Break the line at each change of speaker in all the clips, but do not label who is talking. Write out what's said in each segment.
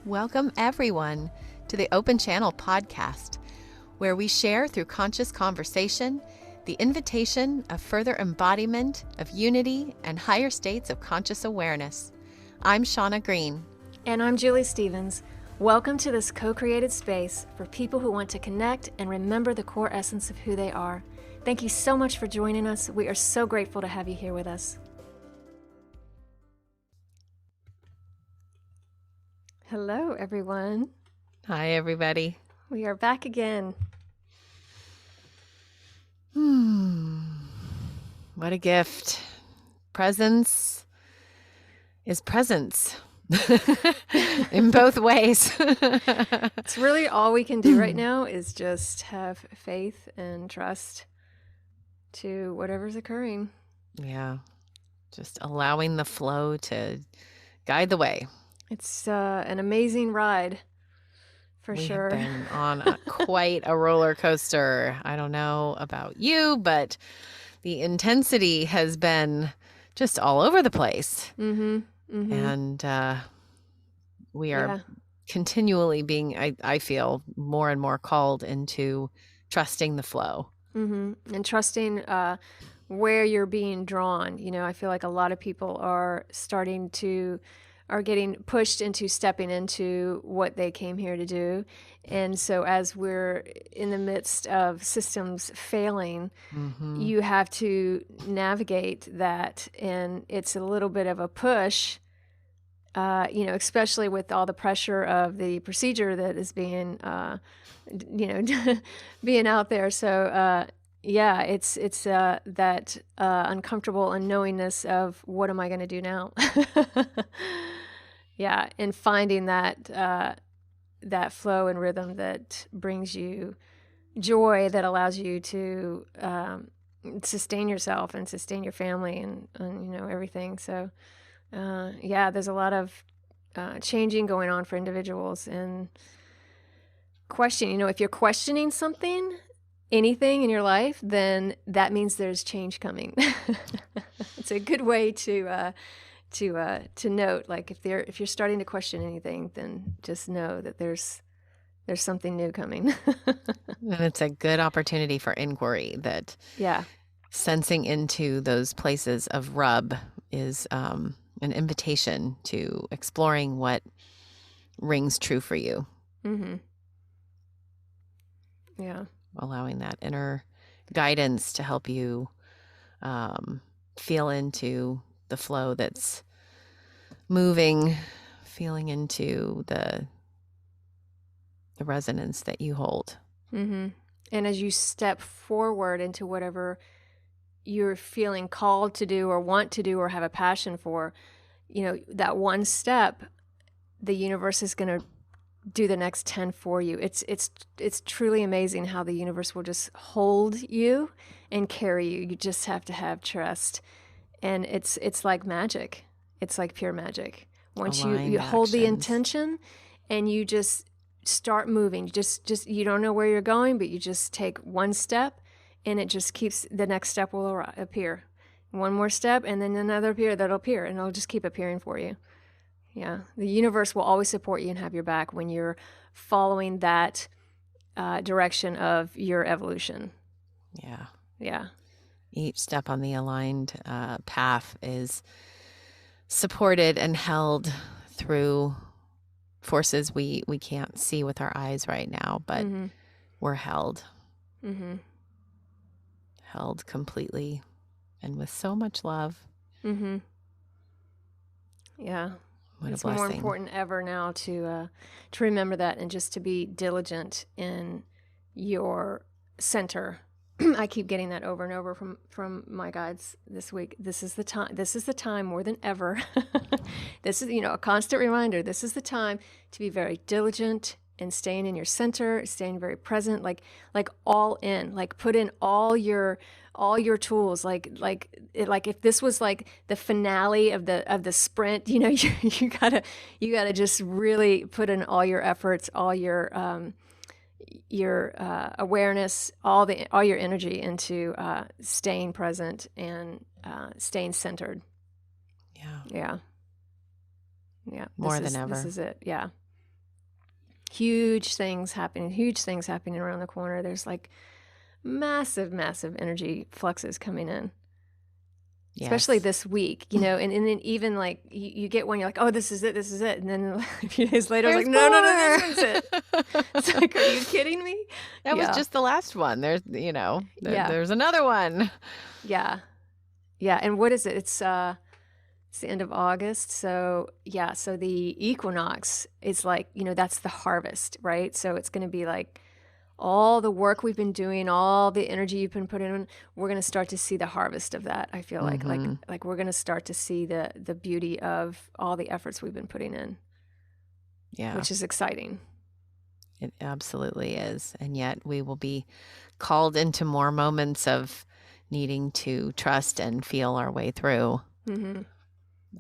Welcome, everyone, to the Open Channel podcast, where we share through conscious conversation the invitation of further embodiment of unity and higher states of conscious awareness. I'm Shauna Green.
And I'm Julie Stevens. Welcome to this co-created space for people who want to connect and remember the core essence of who they are. Thank you so much for joining us. We are so grateful to have you here with us. Hello, everyone.
Hi, everybody.
We are back again.
What a gift. Presence is presence in both ways.
It's really all we can do right now is just have faith and trust to whatever's occurring.
Yeah, just allowing the flow to guide the way.
It's an amazing ride, for sure.
We've been on quite a roller coaster. I don't know about you, but the intensity has been just all over the place. And we are continually being, I feel, more and more called into trusting the flow.
And trusting where you're being drawn. You know, I feel like a lot of people are getting pushed into stepping into what they came here to do. And so as we're in the midst of systems failing, you have to navigate that. And it's a little bit of a push, especially with all the pressure of the procedure that is being, being out there. So, it's that uncomfortable unknowingness of what am I going to do now? And finding that flow and rhythm that brings you joy, that allows you to sustain yourself and sustain your family and everything. So, there's a lot of changing going on for individuals and questioning. If you're questioning anything in your life, then that means there's change coming. It's a good way to note, like if you're starting to question anything, then just know that there's something new coming.
And it's a good opportunity for inquiry. That sensing into those places of rub is an invitation to exploring what rings true for you. Allowing that inner guidance to help you feel into the flow that's moving, feeling into the resonance that you hold.
And as you step forward into whatever you're feeling called to do or want to do or have a passion for, that one step, the universe is going to do the next 10 for you. It's truly amazing how the universe will just hold you and carry you. You just have to have trust. And it's like magic. It's like pure magic. Once you hold the intention and you just start moving, just you don't know where you're going, but you just take one step and it just keeps, the next step will appear. One more step and then another that'll appear and it'll just keep appearing for you. Yeah, the universe will always support you and have your back when you're following that direction of your evolution. Yeah.
Each step on the aligned path is supported and held through forces we can't see with our eyes right now, but we're held. Held completely and with so much love.
Yeah.
What
it's
a blessing.
More important ever now to remember that and just to be diligent in your center. I keep getting that over and over from my guides this week. This is the time. This is the time more than ever. This is, a constant reminder. This is the time to be very diligent and staying in your center, staying very present, like all in, like put in all your tools, like if this was like the finale of the sprint, you gotta just really put in all your efforts, all your awareness, all your energy into staying present and staying centered. Yeah.
More than ever.
This is it. Yeah. huge things happening around the corner. There's like massive, massive energy fluxes coming in. Especially
Yes.
this week, and then even like you get one, you're like, oh, this is it. And then a few days later,
There's
it's like, no,
more.
this one's it. It's like, are you kidding me?
That was
Yeah.
just the last one. There's,
Yeah.
there's another one.
Yeah. Yeah. And what is it? It's the end of August. So yeah. So the equinox is like, that's the harvest, right? So it's going to be like all the work we've been doing, all the energy you've been putting in, we're going to start to see the harvest of that. I feel like we're going to start to see the beauty of all the efforts we've been putting in.
Yeah.
Which is exciting.
It absolutely is. And yet we will be called into more moments of needing to trust and feel our way through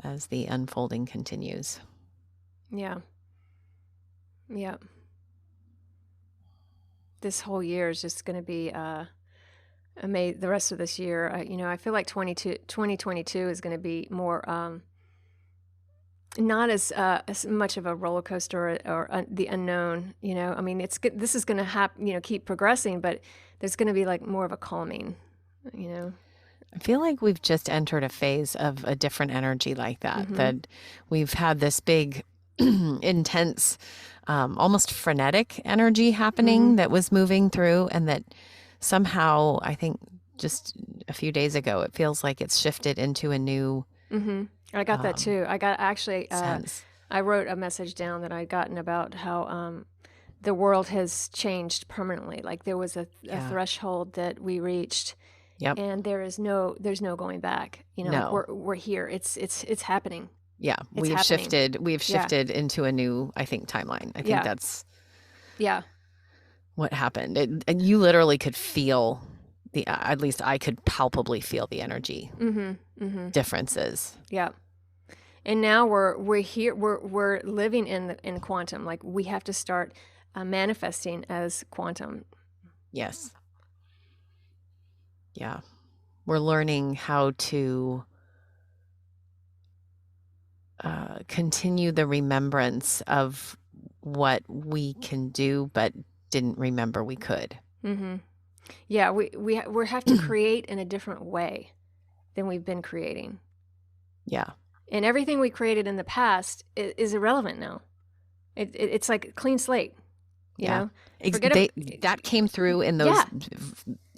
as the unfolding continues.
Yeah. Yeah. This whole year is just going to be amazing. The rest of this year, I feel like 2022 is going to be more not as much of a roller coaster or the unknown. I mean, it's good. This is going to happen. Keep progressing, but there's going to be like more of a calming.
I feel like we've just entered a phase of a different energy like that. That we've had this big, intense, almost frenetic energy happening that was moving through, and that somehow, I think just a few days ago, it feels like it's shifted into a new
I got that too. I got
sense.
I wrote a message down that I'd gotten about how the world has changed permanently. Like there was a threshold that we reached, and there's no going back.
No.
Like we're here. It's happening.
Yeah, we've shifted into a new, I think, timeline. I think that's what happened. And you literally could feel at least I could palpably feel the energy differences.
Yeah. And now we're here. We're living in quantum. Like we have to start manifesting as quantum.
Yes. Yeah, we're learning how to continue the remembrance of what we can do, but didn't remember we could.
Yeah, we have to create in a different way than we've been creating.
Yeah.
And everything we created in the past is irrelevant now. It's like a clean slate. You know?
That came through in those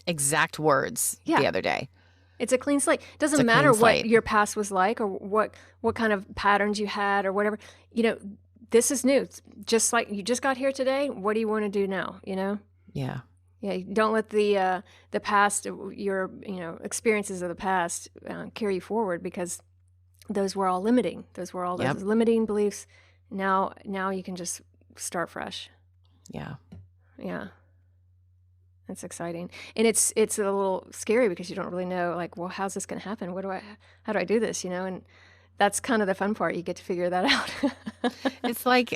exact words the other day.
It's a clean slate. Doesn't matter what your past was like or what kind of patterns you had or whatever. This is new. Just like you just got here today. What do you want to do now?
Yeah.
Yeah. Don't let the past, your experiences of the past carry you forward, because those were all limiting. Those were all those limiting beliefs. Now you can just start fresh.
Yeah.
Yeah. That's exciting. And it's a little scary because you don't really know, like, well, how's this going to happen? How do I do this? And that's kind of the fun part. You get to figure that out.
It's like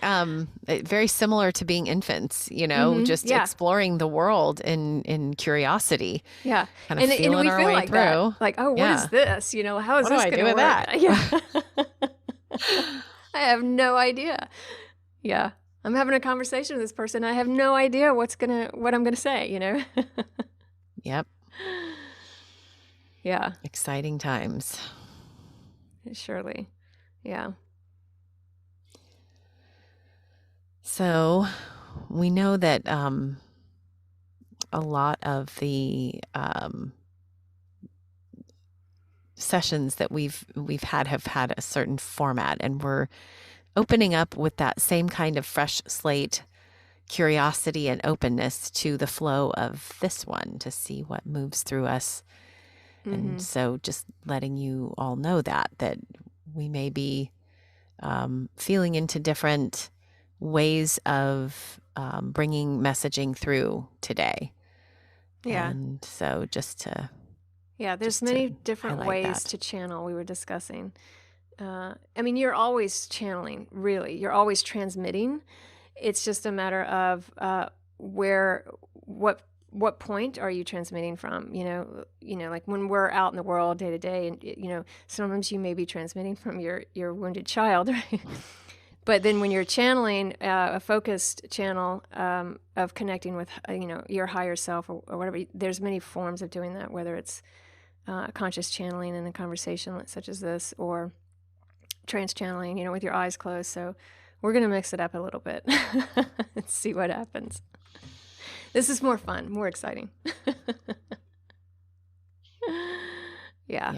very similar to being infants, just exploring the world in curiosity.
Yeah.
Kind of feeling our way
like
through.
That. Like, oh, what is this? How is this going to work?
That?
Yeah. I have no idea. Yeah. I'm having a conversation with this person. I have no idea what I'm gonna say.
Yep.
Yeah.
Exciting times.
Surely. Yeah.
So we know that a lot of the sessions that we've had have had a certain format, and we're opening up with that same kind of fresh slate, curiosity and openness to the flow of this one, to see what moves through us. And so just letting you all know that we may be feeling into different ways of bringing messaging through today.
Yeah.
And so just to...
Yeah, there's many different ways to channel, we were discussing. You're always channeling, really. You're always transmitting. It's just a matter of what point are you transmitting from? Like when we're out in the world day to day, and sometimes you may be transmitting from your wounded child, right? But then when you're channeling a focused channel of connecting with, your higher self or whatever, there's many forms of doing that, whether it's conscious channeling in a conversation such as this, or trance channeling, with your eyes closed. So we're going to mix it up a little bit and see what happens. This is more fun, more exciting. Yeah.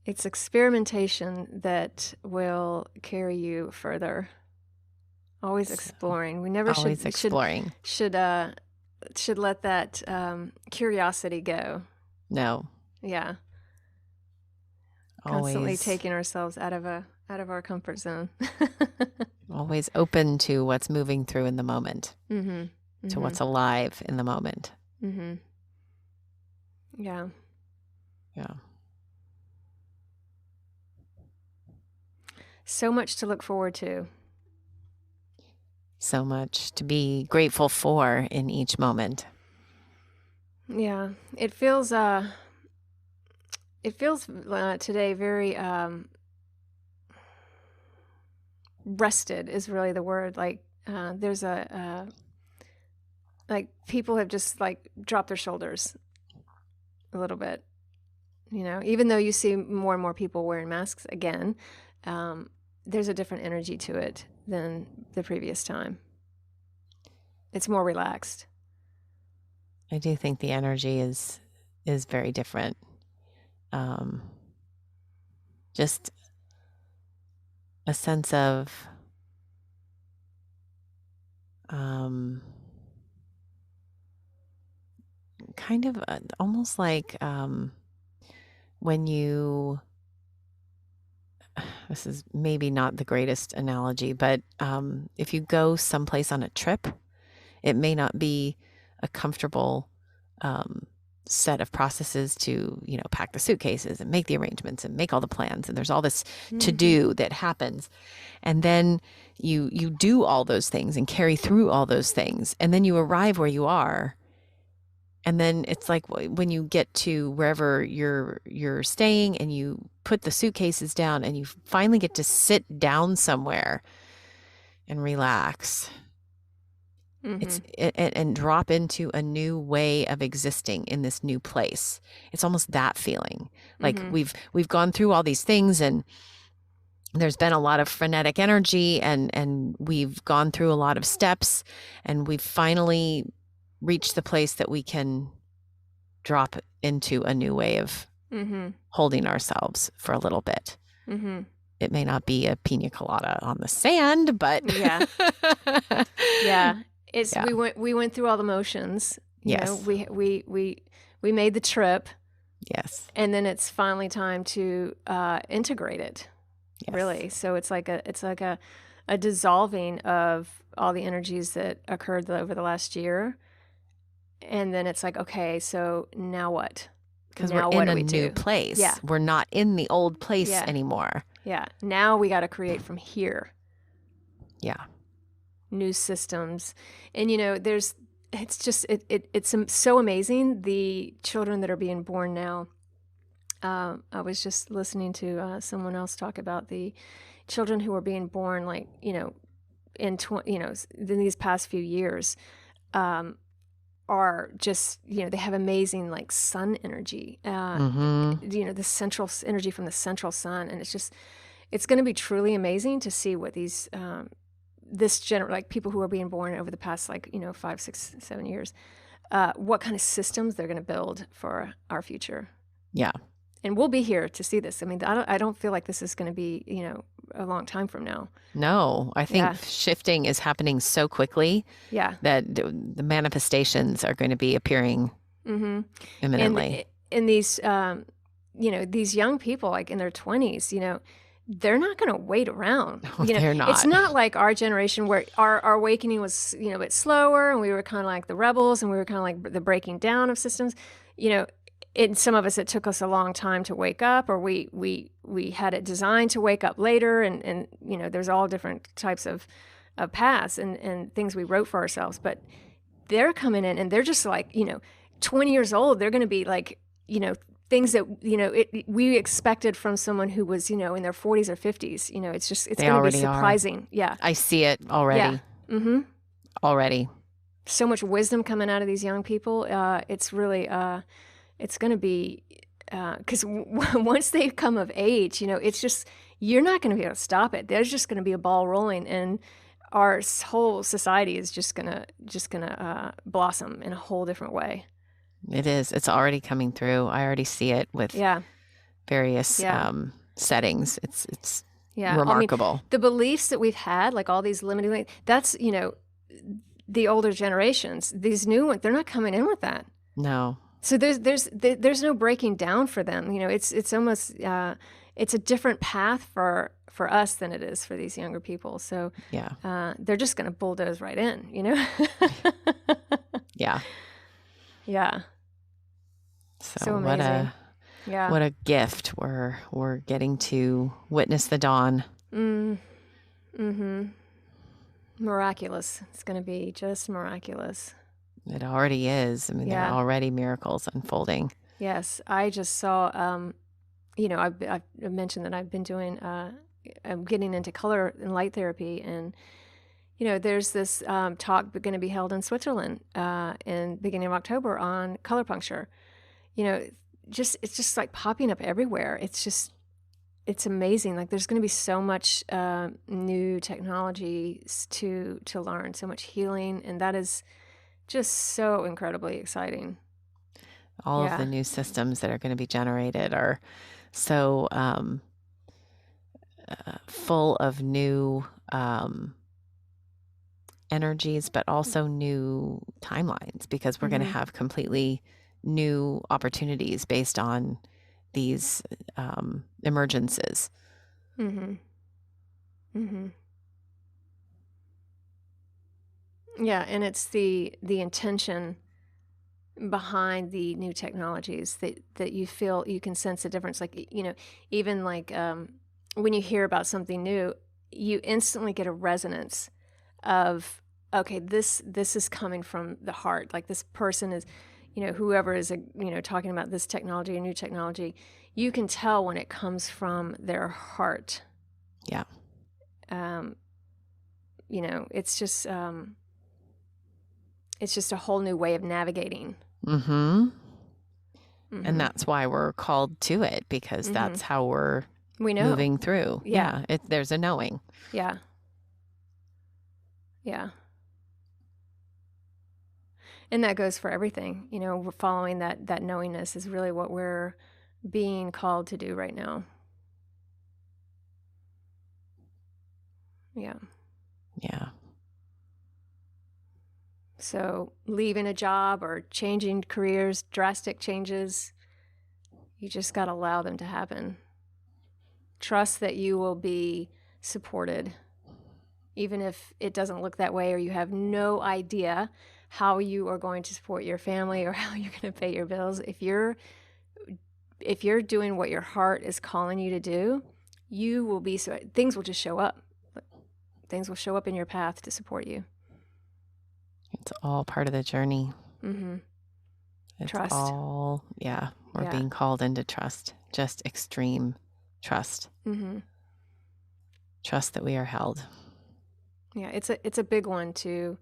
It's experimentation that will carry you further. Always exploring. We never
Always exploring.
should let that curiosity go.
No.
Yeah.
Always.
Constantly taking ourselves out of our comfort zone.
Always open to what's moving through in the moment.
Mm-hmm.
To what's alive in the moment.
Mm-hmm. Yeah.
Yeah.
So much to look forward to.
So much to be grateful for in each moment.
Yeah. It feels today very rested is really the word. Like there's like people have just like dropped their shoulders a little bit, even though you see more and more people wearing masks again, there's a different energy to it than the previous time. It's more relaxed.
I do think the energy is very different. Just a sense of kind of almost like when you, this is maybe not the greatest analogy, but if you go someplace on a trip, it may not be a comfortable set of processes to, pack the suitcases and make the arrangements and make all the plans. And there's all this to do that happens. And then you do all those things and carry through all those things. And then you arrive where you are. And then it's like when you get to wherever you're staying and you put the suitcases down and you finally get to sit down somewhere and relax. It's and drop into a new way of existing in this new place. It's almost that feeling. Like we've gone through all these things and there's been a lot of frenetic energy and we've gone through a lot of steps and we've finally reached the place that we can drop into a new way of holding ourselves for a little bit. It may not be a pina colada on the sand, but
yeah. We went through all the motions.
Yes.
We made the trip.
Yes.
And then it's finally time to integrate it. Yes. Really. So it's like a dissolving of all the energies that occurred over the last year. And then it's like, okay, so now what?
Because we're in a new place.
Yeah.
We're not in the old place anymore. Yeah.
Now we got to create from here.
Yeah.
New systems. And, it's so amazing. The children that are being born now. I was just listening to someone else talk about the children who are being born, like, in these past few years, are just, they have amazing like sun energy, the central energy from the central sun. And it's going to be truly amazing to see what these, like people who are being born over the past, 5, 6, 7 years, what kind of systems they're going to build for our future.
Yeah.
And we'll be here to see this. I mean, I don't feel like this is going to be, a long time from now.
No, I think shifting is happening so quickly that the manifestations are going to be appearing imminently.
And these, these young people, like in their 20s, they're not going to wait around.
No, they're not.
It's not like our generation where our awakening was, a bit slower and we were kind of like the rebels and we were kind of like the breaking down of systems. In some of us, it took us a long time to wake up, or we had it designed to wake up later, and there's all different types of paths and things we wrote for ourselves. But they're coming in, and they're just like 20 years old. They're going to be like things that, we expected from someone who was, in their 40s or 50s. It's
They
going to be
already are.
surprising. Yeah.
I see it already.
Yeah. Mm-hmm.
Already.
So much wisdom coming out of these young people. It's really, it's going to be, because once they come of age, it's just, you're not going to be able to stop it. There's just going to be a ball rolling, and our whole society is just gonna blossom in a whole different way.
It is. It's already coming through. I already see it with various settings. It's remarkable.
I mean, the beliefs that we've had, like all these limiting, that's, the older generations. These new ones, they're not coming in with that.
No.
So there's no breaking down for them. It's almost it's a different path for us than it is for these younger people. So they're just going to bulldoze right in.
Yeah.
Yeah.
So amazing. What a gift we're getting to witness the dawn.
Mm-hmm. Miraculous. It's going to be just miraculous.
It already is. I mean, there are already miracles unfolding.
Yes. I just saw, I've mentioned that I've been doing, I'm getting into color and light therapy. And, there's this talk going to be held in Switzerland in beginning of October on color puncture. It's just like popping up everywhere. It's amazing. Like there's going to be so much new technology to learn, so much healing. And that is just so incredibly exciting.
All of the new systems that are going to be generated are so full of new energies, but also new timelines, because we're going to have completely new opportunities based on these emergences.
Mm-hmm. Mm-hmm. Yeah, and it's the intention behind the new technologies that you feel you can sense a difference. Like, even like when you hear about something new, you instantly get a resonance of, okay, this is coming from the heart. Like this person is, whoever is, talking about this technology or new technology, you can tell when it comes from their heart.
Yeah.
It's just a whole new way of navigating.
Mm-hmm. And that's why we're called to it, because that's how we're moving through. Yeah. There's a knowing.
Yeah. Yeah. And that goes for everything. We're following that knowingness is really what we're being called to do right now. Yeah.
Yeah.
So leaving a job or changing careers, drastic changes, you just got to allow them to happen. Trust that you will be supported, even if it doesn't look that way or you have no idea how you are going to support your family or how you're going to pay your bills. If you're doing what your heart is calling you to do, you will be, things will just show up. Things will show up in your path to support you.
It's all part of the journey.
Mm-hmm.
It's
trust.
We're being called into trust, just extreme trust.
Mm-hmm.
Trust that we are held.
Yeah, it's a big one to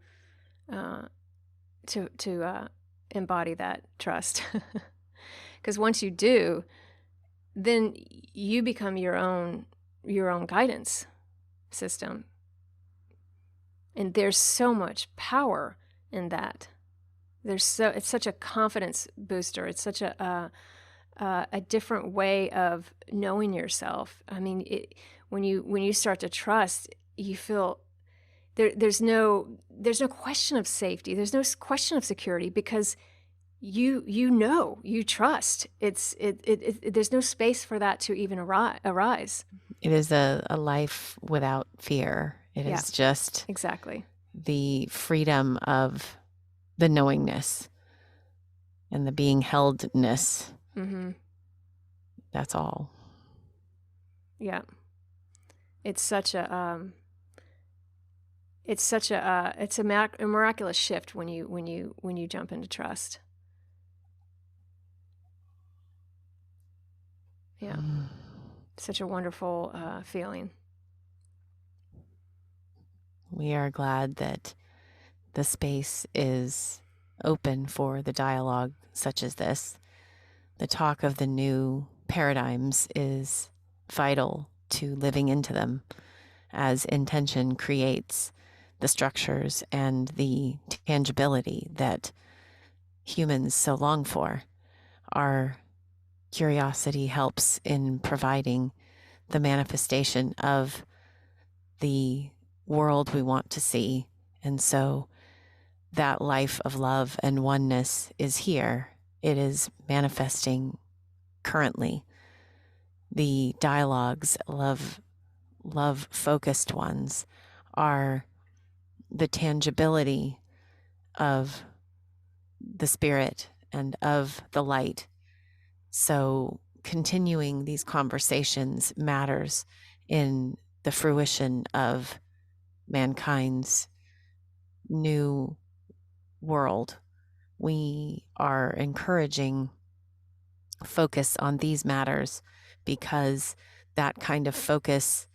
embody that trust, because once you do, then you become your own guidance system, and there's so much power in that. It's such a confidence booster. It's such a different way of knowing yourself. I mean, when you start to trust, you feel there's no question of safety. There's no question of security, because you trust. There's no space for that to even arise.
It is a life without fear. It is just
exactly
the freedom of the knowingness and the being heldness.
Mm-hmm.
That's all.
Yeah. It's a miraculous shift when you jump into trust. Yeah. Such a wonderful feeling.
We are glad that the space is open for the dialogue such as this. The talk of the new paradigms is vital to living into them, as intention creates the structures and the tangibility that humans so long for. Our curiosity helps in providing the manifestation of the world we want to see. And so that life of love and oneness is here. It is manifesting currently. The dialogues, love focused ones, are the tangibility of the spirit and of the light. So continuing these conversations matters in the fruition of mankind's new world. We are encouraging focus on these matters because that kind of focus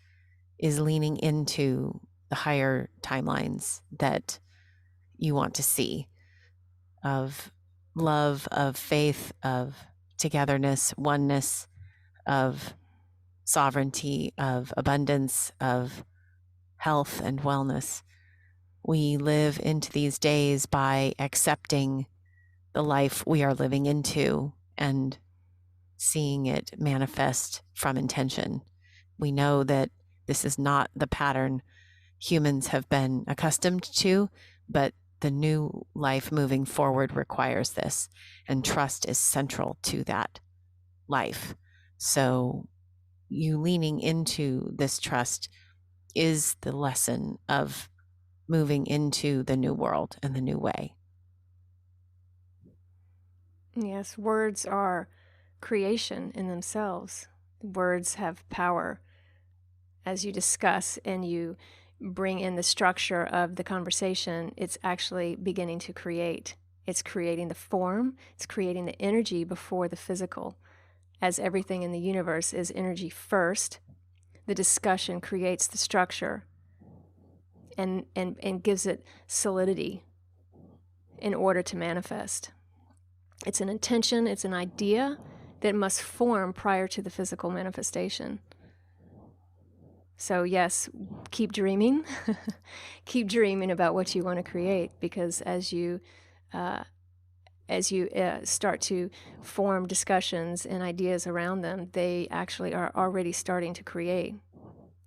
is leaning into the higher timelines that you want to see, of love, of faith, of togetherness, oneness, of sovereignty, of abundance, of health and wellness. We live into these days by accepting the life we are living into and seeing it manifest from intention. We know that this is not the pattern humans have been accustomed to, but the new life moving forward requires this, and trust is central to that life. So you leaning into this trust is the lesson of moving into the new world and the new way.
Yes, words are creation in themselves. Words have power. As you discuss and you bring in the structure of the conversation, it's actually beginning to create. It's creating the form, it's creating the energy before the physical. As everything in the universe is energy first, the discussion creates the structure and gives it solidity in order to manifest. It's an intention, it's an idea that must form prior to the physical manifestation. So yes, keep dreaming. Keep dreaming about what you want to create, because as you start to form discussions and ideas around them, they actually are already starting to create.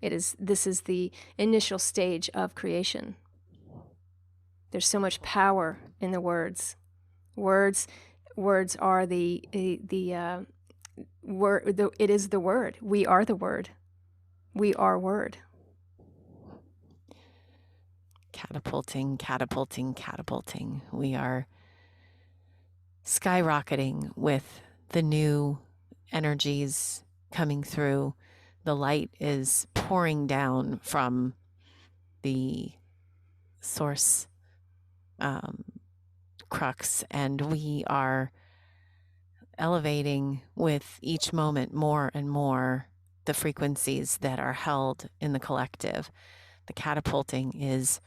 This is the initial stage of creation. There's so much power in the words. Words are the word. It is the word. We are the word. We are word.
Catapulting, catapulting, catapulting. We are skyrocketing with the new energies coming through. The light is pouring down from the source crux, and we are elevating with each moment more and more the frequencies that are held in the collective. The catapulting is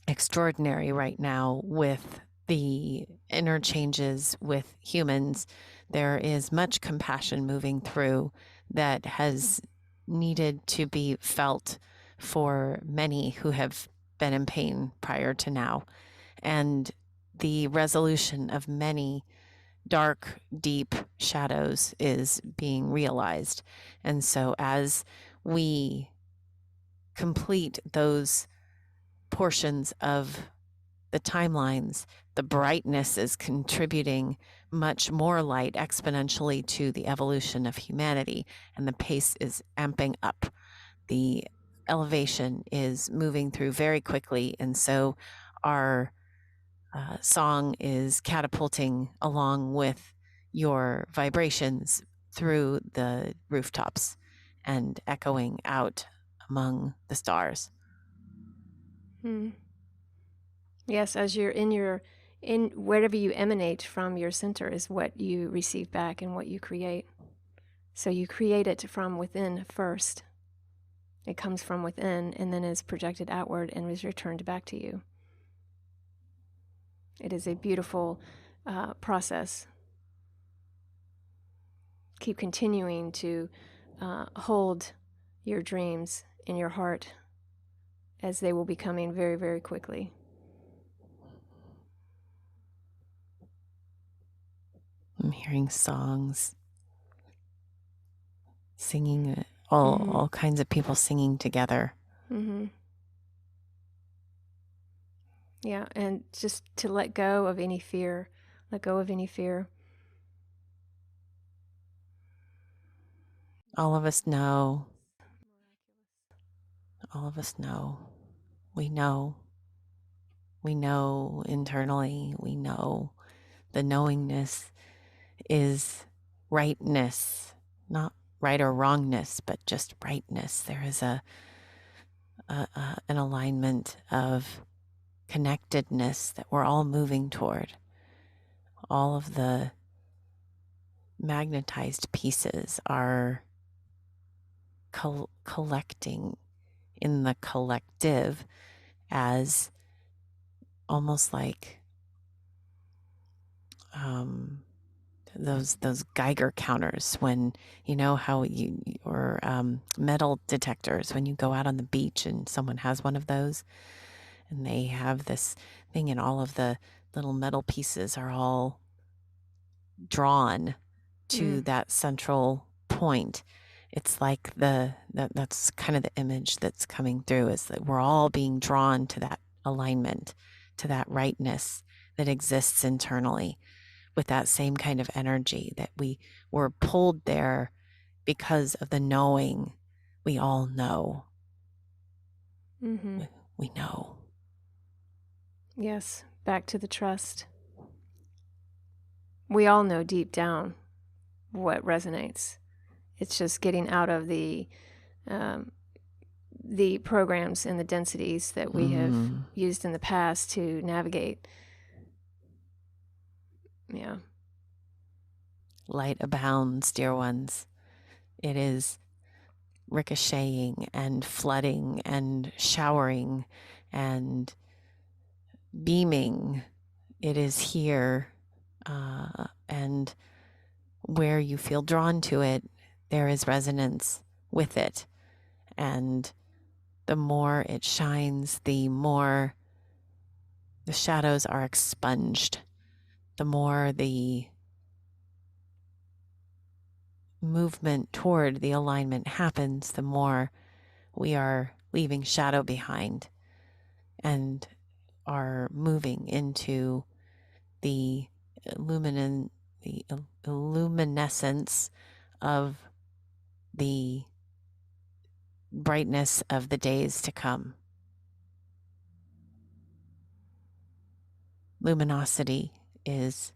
extraordinary right now with the interchanges with humans. There is much compassion moving through that has needed to be felt for many who have been in pain prior to now. And the resolution of many dark, deep shadows is being realized. And so as we complete those portions of the timelines, the brightness is contributing much more light exponentially to the evolution of humanity, and the pace is amping up. The elevation is moving through very quickly, and so our song is catapulting along with your vibrations through the rooftops and echoing out among the stars.
Yes, as you're in wherever you emanate from, your center is what you receive back and what you create. So you create it from within first. It comes from within and then is projected outward and is returned back to you. It is a beautiful process. Keep continuing to hold your dreams in your heart, as they will be coming very, very quickly.
I'm hearing songs, singing, all kinds of people singing together.
Mm-hmm. Yeah, and just to let go of any fear. Let go of any fear.
All of us know. All of us know. We know. We know internally. We know the knowingness is rightness, not right or wrongness, but just rightness. There is an alignment of connectedness that we're all moving toward. All of the magnetized pieces are collecting in the collective as almost like those Geiger counters when you know how you or metal detectors when you go out on the beach and someone has one of those and they have this thing and all of the little metal pieces are all drawn to that central point. It's like that's kind of the image that's coming through, is that we're all being drawn to that alignment, to that rightness that exists internally, with that same kind of energy, that we were pulled there because of the knowing. We all know.
Mm-hmm.
We know.
Yes, back to the trust. We all know deep down what resonates. It's just getting out of the programs and the densities that we have used in the past to navigate. Yeah.
Light abounds, dear ones. It is ricocheting and flooding and showering and beaming. It is here. And where you feel drawn to it, there is resonance with it. And the more it shines, the more the shadows are expunged, the more the movement toward the alignment happens, the more we are leaving shadow behind and are moving into the illuminescence of the brightness of the days to come. Luminosity is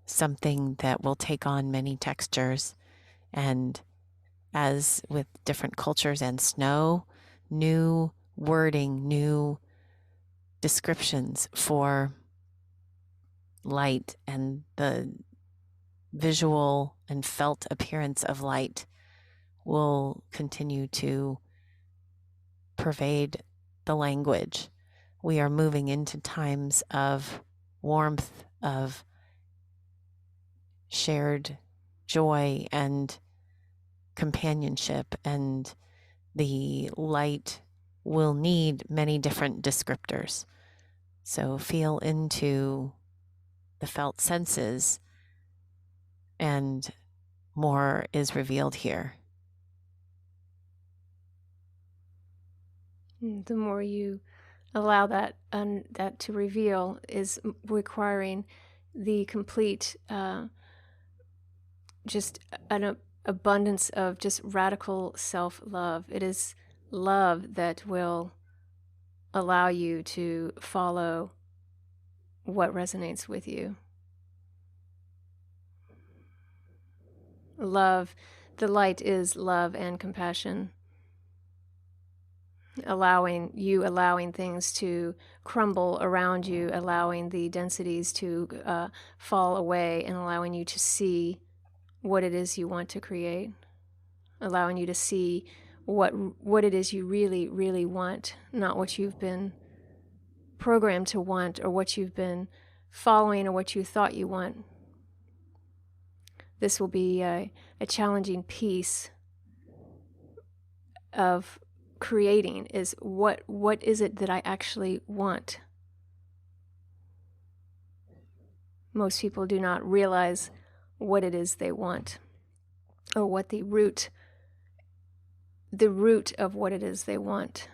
something that will take on many textures, and as with different cultures and snow, new wording, new descriptions for light and the visual and felt appearance of light will continue to pervade the language. We are moving into times of warmth, of shared joy and companionship, and the light will need many different descriptors. So feel into the felt senses, and more is revealed here.
The more you allow that to reveal is requiring the complete just an abundance of just radical self-love. It is love that will allow you to follow what resonates with you. Love, the light is love and compassion. Allowing things to crumble around you, allowing the densities to fall away, and allowing you to see what it is you want to create, allowing you to see what it is you really, really want, not what you've been programmed to want or what you've been following or what you thought you want. This will be a challenging piece of creating, is what is it that I actually want? Most people do not realize what it is they want, or what the root of what it is they want.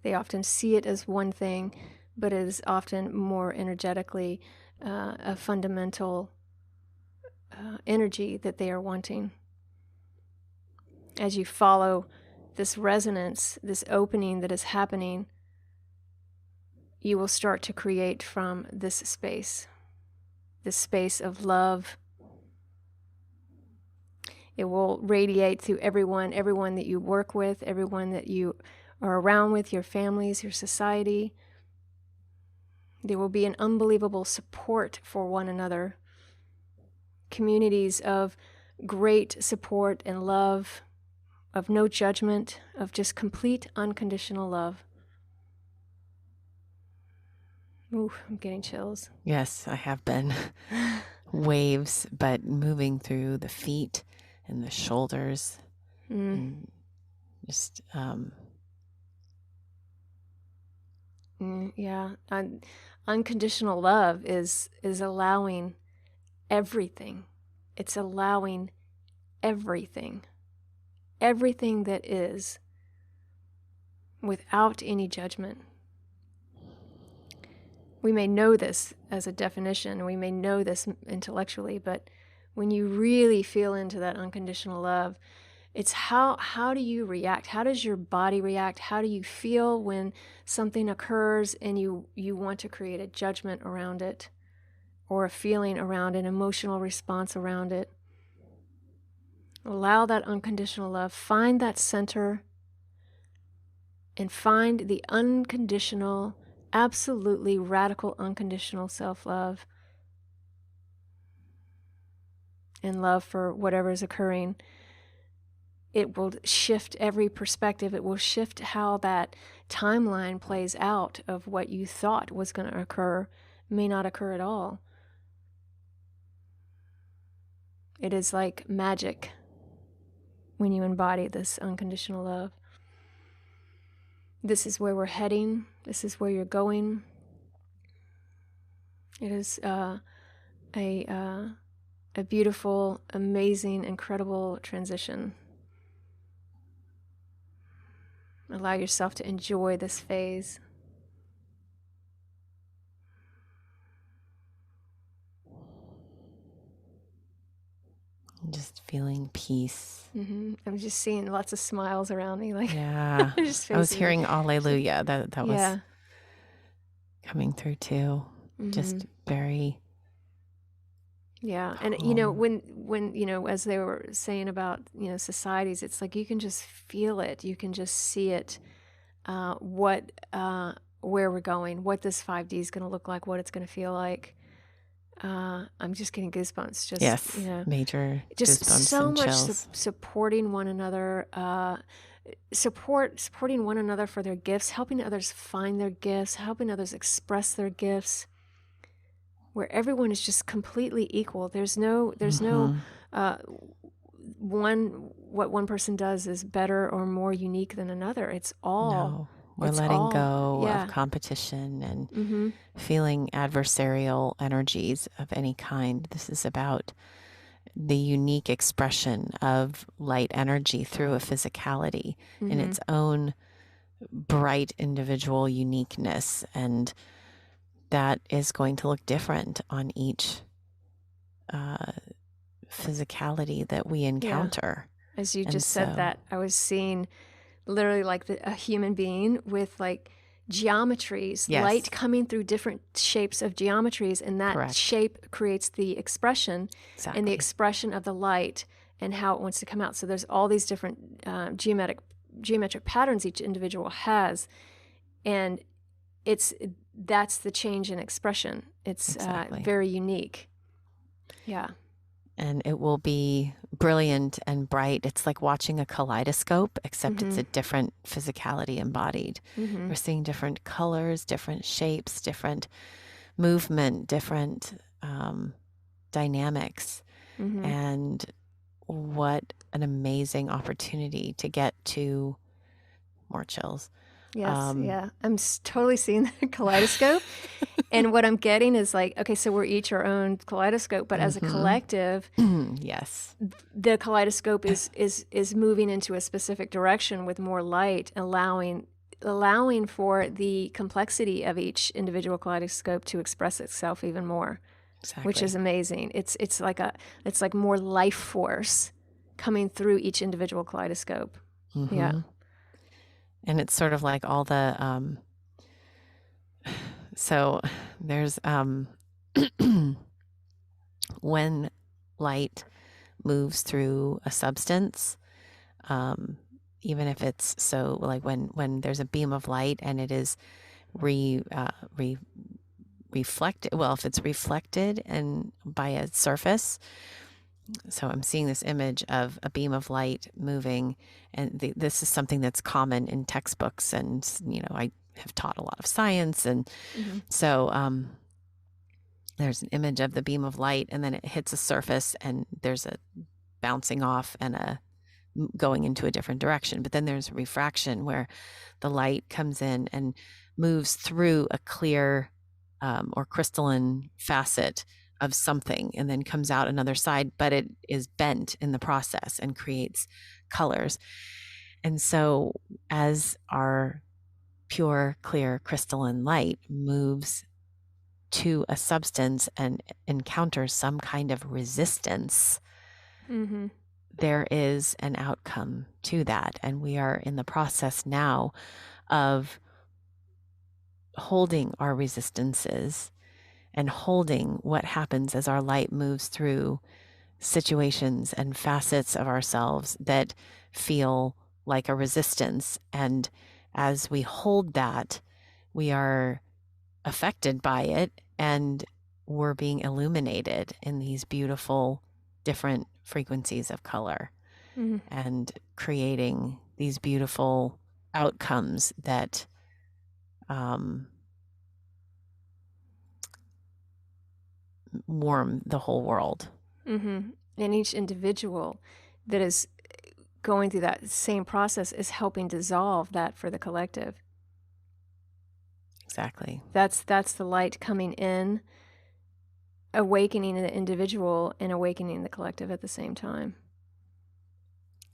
They often see it as one thing, but it is often more energetically a fundamental energy that they are wanting. As you follow this resonance, this opening that is happening, you will start to create from this space of love. It will radiate through everyone that you work with, everyone that you are around with, your families, your society. There will be an unbelievable support for one another. Communities of great support and love, of no judgment, of just complete unconditional love. Ooh, I'm getting chills.
Yes, I have been. Waves, but moving through the feet and the shoulders. And just,
yeah. Unconditional love is allowing everything. It's allowing everything that is, without any judgment. We may know this as a definition, we may know this intellectually, but when you really feel into that unconditional love, it's how do you react? How does your body react? How do you feel when something occurs and you want to create a judgment around it, or a feeling around an emotional response around it? Allow that unconditional love. Find that center and find the unconditional, absolutely radical unconditional self-love and love for whatever is occurring. It will shift every perspective. It will shift how that timeline plays out of what you thought was going to occur may not occur at all. It is like magic when you embody this unconditional love. This is where we're heading. This is where you're going. It is a beautiful, amazing, incredible transition. Allow yourself to enjoy this phase.
just feeling peace.
Mm-hmm. I'm just seeing lots of smiles around me. Like,
Yeah. I was hearing Alleluia. That was coming through too.
Mm-hmm.
Just very.
Yeah. And, when, as they were saying about, societies, it's like you can just feel it. You can just see it, where we're going, what this 5D is going to look like, what it's going to feel like. I'm just getting goosebumps. Just,
yes, major
just
goosebumps
so
and
much
chills.
Supporting one another, supporting one another for their gifts, helping others find their gifts, helping others express their gifts, where everyone is just completely equal. There's no what one person does is better or more unique than another. It's all.
No. We're letting go of competition and feeling adversarial energies of any kind. This is about the unique expression of light energy through a physicality in its own bright individual uniqueness. And that is going to look different on each physicality that we encounter.
Yeah. As you just said that, I was seeing literally like a human being with like geometries, light coming through different shapes of geometries, and that shape creates the expression and the expression of the light and how it wants to come out. So there's all these different geometric patterns each individual has, and that's the change in expression. It's very unique. Yeah.
and it will be brilliant and bright. It's like watching a kaleidoscope, except it's a different physicality embodied. We're seeing different colors, different shapes, different movement, different dynamics. And what an amazing opportunity to get to more chills.
Yes, yeah. I'm totally seeing the kaleidoscope. And what I'm getting is like, okay, so we're each our own kaleidoscope, but as a collective,
yes,
the kaleidoscope is moving into a specific direction with more light, allowing for the complexity of each individual kaleidoscope to express itself even more.
exactly.
Which is amazing. It's like more life force coming through each individual kaleidoscope. Yeah.
And it's sort of like all the so there's when light moves through a substance, even if it's so like when there's a beam of light and it is reflected, well, if it's reflected and by a surface. So I'm seeing this image of a beam of light moving, and this is something that's common in textbooks, and I have taught a lot of science, and so there's an image of the beam of light, and then it hits a surface, and there's a bouncing off and a going into a different direction. But then there's refraction, where the light comes in and moves through a clear or crystalline facet of something and then comes out another side, but it is bent in the process and creates colors. And so as our pure, clear, crystalline light moves to a substance and encounters some kind of resistance, there is an outcome to that. And we are in the process now of holding our resistances and holding what happens as our light moves through situations and facets of ourselves that feel like a resistance. And as we hold that, we are affected by it, and we're being illuminated in these beautiful different frequencies of color and creating these beautiful outcomes that warm the whole world.
And each individual that is going through that same process is helping dissolve that for the collective.
Exactly.
That's the light coming in, awakening the individual and awakening the collective at the same time.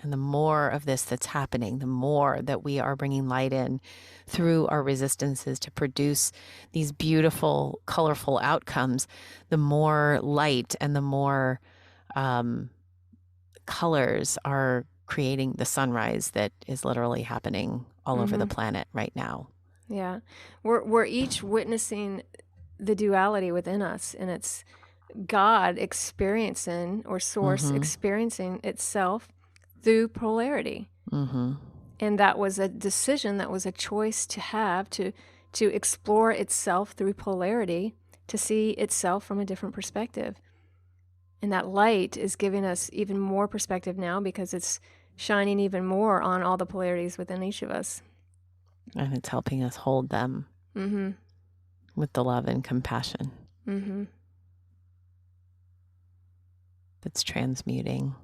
And the more of this that's happening, the more that we are bringing light in through our resistances to produce these beautiful, colorful outcomes, the more light and the more colors are creating the sunrise that is literally happening all over the planet right now.
Yeah. We're each witnessing the duality within us, and it's God experiencing, or source experiencing itself through polarity. And that was a decision, that was a choice to have, to explore itself through polarity, to see itself from a different perspective. And that light is giving us even more perspective now, because it's shining even more on all the polarities within each of us.
And it's helping us hold them with the love and compassion that's transmuting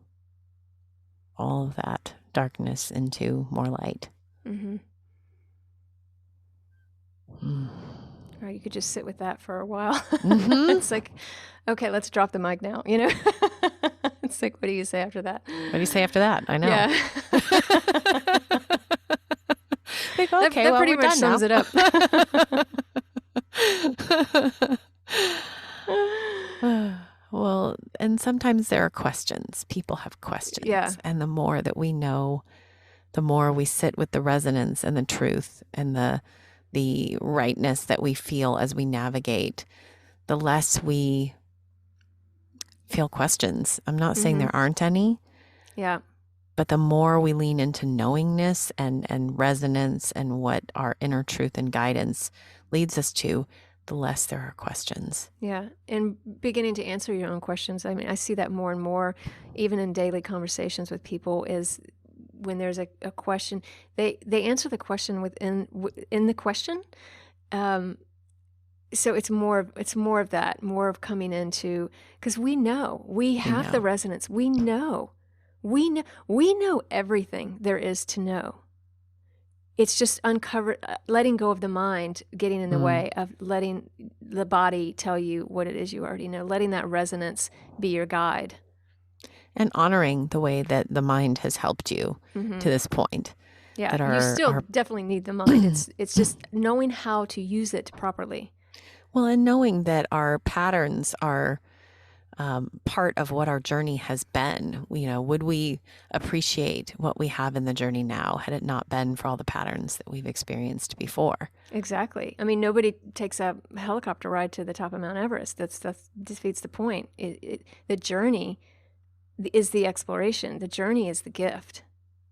all of that darkness into more light.
Or you could just sit with that for a while. It's like, okay, let's drop the mic now, It's like, what do you say after that?
What do you say after that? I know.
Yeah.
Like, okay,
that
well,
pretty
we're
much
done
sums
it up. Well, and sometimes there are questions. People have questions.
Yeah.
And the more that we know, the more we sit with the resonance and the truth and the rightness that we feel as we navigate, the less we feel questions. I'm not saying there aren't any.
Yeah.
But the more we lean into knowingness and resonance and what our inner truth and guidance leads us to, the less there are questions.
Yeah. And beginning to answer your own questions. I mean, I see that more and more, even in daily conversations with people, is when there's a question, they answer the question in the question. So it's more of that, more of coming into, because we have the resonance. We know everything there is to know. It's just letting go of the mind getting in the way of letting the body tell you what it is you already know, letting that resonance be your guide.
And honoring the way that the mind has helped you to this point.
Yeah, you still definitely need the mind. It's just knowing how to use it properly.
Well, and knowing that our patterns are part of what our journey has been. Would we appreciate what we have in the journey now had it not been for all the patterns that we've experienced before?
Exactly. I mean, nobody takes a helicopter ride to the top of Mount Everest. That defeats the point. The journey is the exploration. The journey is the gift.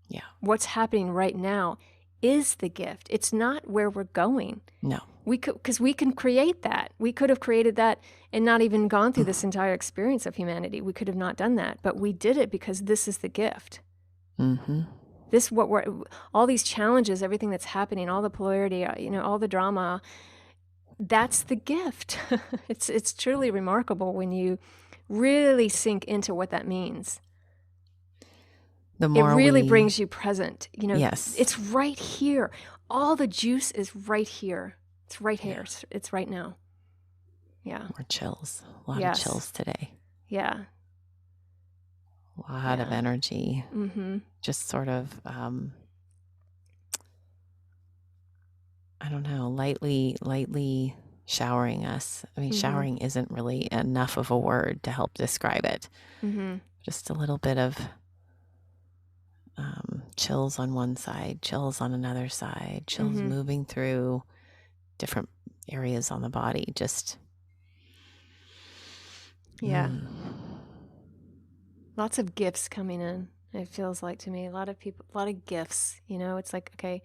Yeah.
What's happening right now is the gift. It's not where we're going.
No.
Because we can create that. We could have created that and not even gone through this entire experience of humanity. We could have not done that, but we did it because this is the gift.
Mm-hmm.
All these challenges, everything that's happening, all the polarity, all the drama, that's the gift. It's truly remarkable when you really sink into what that means.
The more
it really brings you present.
Yes.
It's right here. All the juice is right here. It's right here. Yeah. It's right now. Yeah.
More chills. A lot of chills today.
Yeah.
A lot of energy.
Mm-hmm.
Just sort of, I don't know, lightly showering us. I mean, showering isn't really enough of a word to help describe it.
Mm-hmm.
Just a little bit of chills on one side, chills on another side, chills moving through different areas on the body. Just
lots of gifts coming in. It feels like to me a lot of gifts. It's like, okay,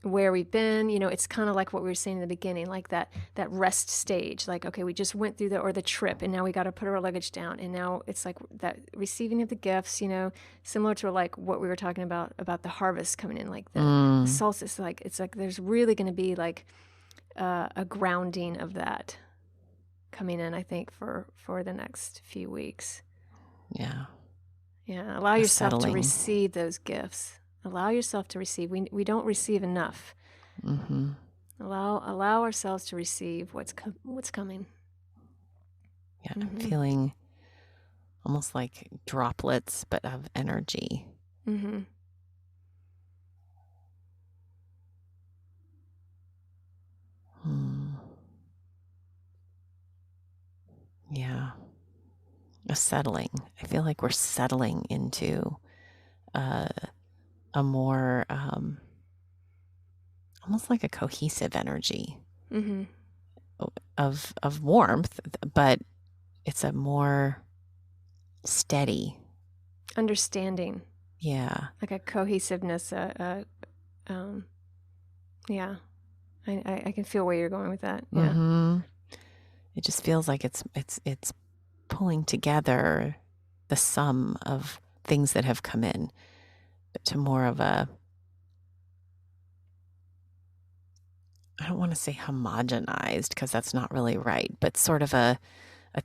where we've been, it's kind of like what we were saying in the beginning, like that rest stage, like, okay, we just went through the trip and now we got to put our luggage down. And now it's like that receiving of the gifts, similar to like what we were talking about the harvest coming in, like the solstice, like, it's like, there's really going to be like a grounding of that coming in, I think for the next few weeks.
Yeah.
Yeah. Allow yourself to receive those gifts. Allow yourself to receive. We don't receive enough.
Mm-hmm.
Allow ourselves to receive what's coming.
Yeah, I'm feeling almost like droplets, but of energy.
Mm-hmm.
Yeah. A settling. I feel like we're settling into a more almost like a cohesive energy of warmth, but it's a more steady
understanding.
Yeah.
Like a cohesiveness. Yeah. I can feel where you're going with that. Yeah.
Mm-hmm. It just feels like it's pulling together the sum of things that have come in, but to more of a, I don't want to say homogenized because that's not really right, but sort of a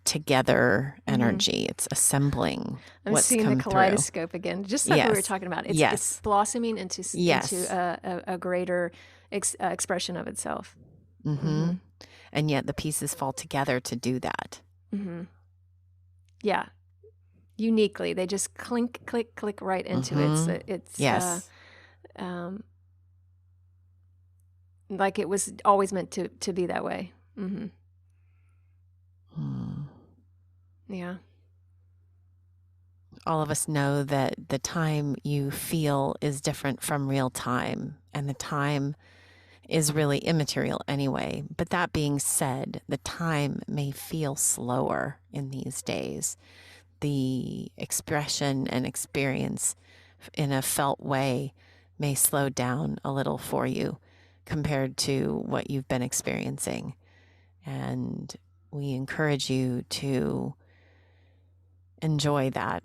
together energy. It's assembling.
I'm seeing the kaleidoscope again, just like we were talking about. It's blossoming into a greater expression of itself.
Mm-hmm. And yet the pieces fall together to do that.
Mm-hmm. Yeah. Uniquely. They just clink, click, click right into it's like it was always meant to be that way. Mm-hmm. Yeah.
All of us know that the time you feel is different from real time, and the time is really immaterial anyway. But that being said, the time may feel slower in these days. The expression and experience in a felt way may slow down a little for you compared to what you've been experiencing. And we encourage you to enjoy that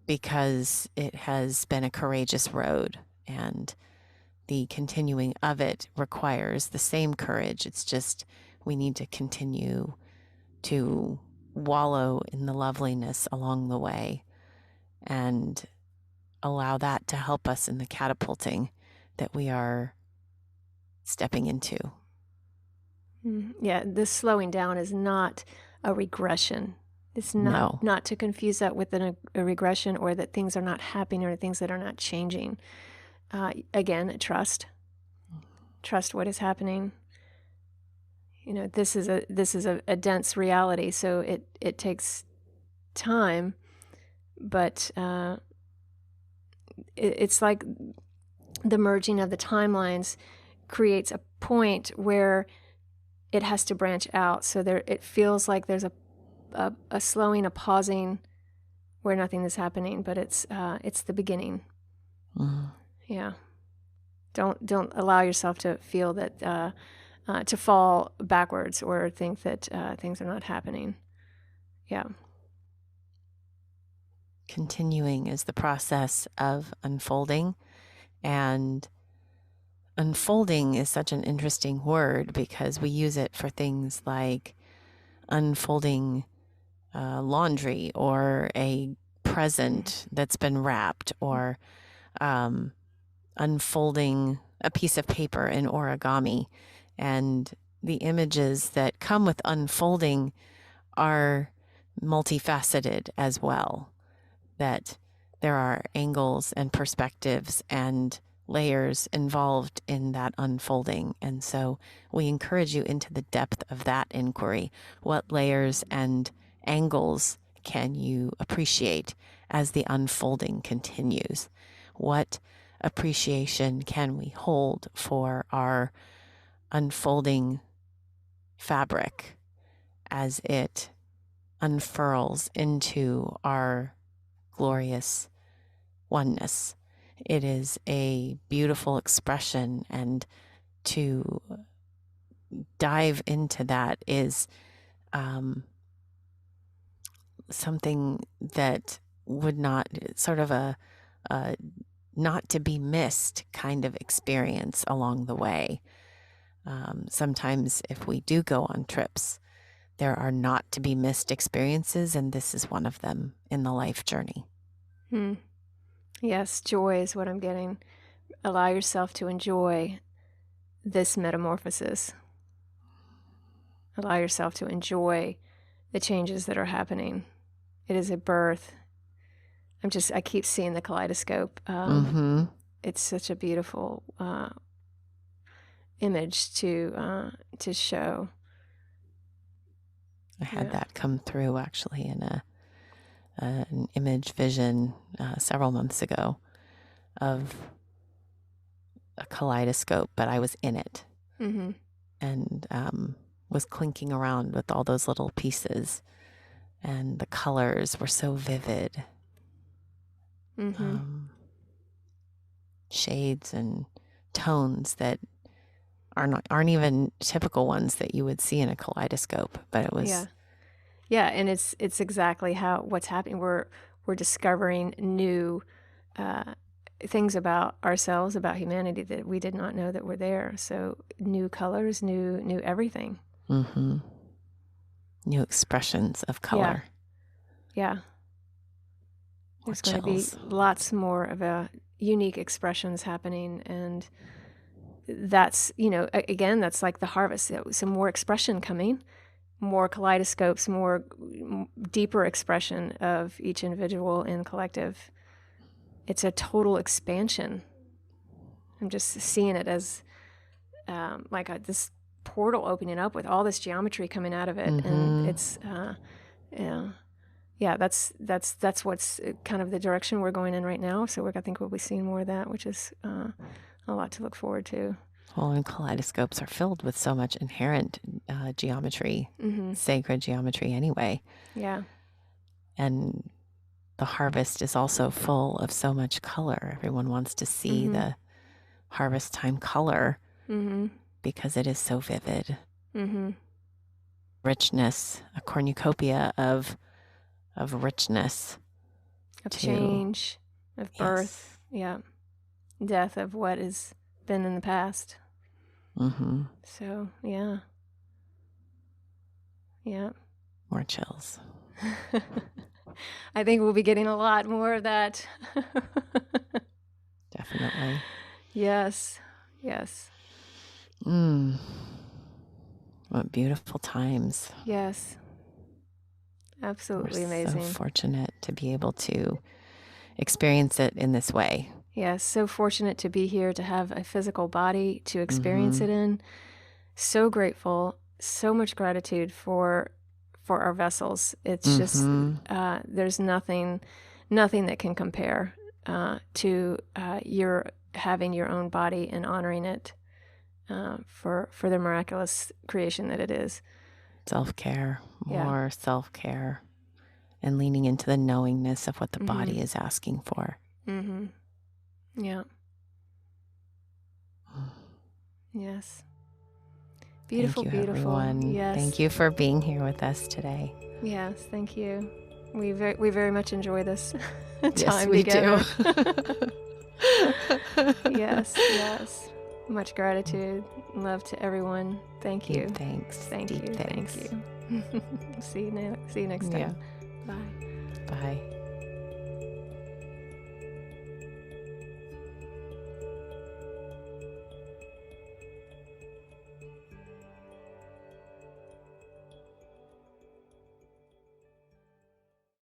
because it has been a courageous road, and the continuing of it requires the same courage. It's just we need to continue to wallow in the loveliness along the way and allow that to help us in the catapulting that we are stepping into.
Yeah, this slowing down is not a regression. It's not to confuse that with a regression, or that things are not happening or things that are not changing. Again, trust what is happening. This is a dense reality, so it takes time, but it's like the merging of the timelines creates a point where it has to branch out. So it feels like there's a slowing, a pausing, where nothing is happening, but it's the beginning. Yeah. Don't allow yourself to feel that to fall backwards or think that things are not happening. Yeah.
Continuing is the process of unfolding, and unfolding is such an interesting word because we use it for things like unfolding laundry or a present that's been wrapped, or unfolding a piece of paper in origami. And the images that come with unfolding are multifaceted as well, that there are angles and perspectives and layers involved in that unfolding. And so we encourage you into the depth of that inquiry. What layers and angles can you appreciate as the unfolding continues? What appreciation can we hold for our unfolding fabric as it unfurls into our glorious oneness? It is a beautiful expression, and to dive into that is something that would not, sort of a not to be missed kind of experience along the way. Sometimes if we do go on trips, there are not to be missed experiences, and this is one of them in the life journey.
Yes, joy is what I'm getting. Allow yourself to enjoy this metamorphosis. Allow yourself to enjoy the changes that are happening. It is a birth. I keep seeing the kaleidoscope. It's such a beautiful image to show.
I had that come through actually in an image vision several months ago of a kaleidoscope, but I was in it and was clinking around with all those little pieces, and the colors were so vivid. Shades and tones that aren't even typical ones that you would see in a kaleidoscope, but it was
and it's exactly what's happening. We're discovering new things about ourselves, about humanity, that we did not know that were there. So new colors, new everything.
New expressions of color.
Yeah. There's going to be lots more of unique expressions happening, and that's, again, that's like the harvest. Some more expression coming, more kaleidoscopes, more deeper expression of each individual and collective. It's a total expansion. I'm just seeing it as like this portal opening up with all this geometry coming out of it, and it's that's what's kind of the direction we're going in right now. So I think we'll be seeing more of that, which is a lot to look forward to.
Well, and kaleidoscopes are filled with so much inherent geometry, sacred geometry anyway.
Yeah.
And the harvest is also full of so much color. Everyone wants to see the harvest time color. because it is so vivid.
Mm-hmm.
Richness, a cornucopia of richness.
Of
to-
change, of birth,
Yes.
yeah, death of what has been in the past.
Mm-hmm.
So, yeah.
More chills.
I think we'll be getting a lot more of that.
Definitely.
Yes.
What beautiful times.
Yes. Absolutely
We're
amazing.
so fortunate to be able to experience it in this way.
Yes, so fortunate to be here, to have a physical body to experience it in. So grateful, so much gratitude for our vessels. It's just there's nothing that can compare to your having your own body and honoring it for the miraculous creation that it is.
Self-care, more self-care, and leaning into the knowingness of what the body is asking for.
Mm-hmm. Yeah. Yes. Beautiful,
Thank you,
beautiful.
everyone.
Yes.
Thank you for being here with us today.
Yes, thank you. We very much enjoy this time
Yes, we
together.
do.
Yes. Much gratitude. Love to everyone. Thank you.
Deep thanks.
Thank
Deep
you.
thanks.
Thank you. See you next time.
Yeah.
Bye.
Bye.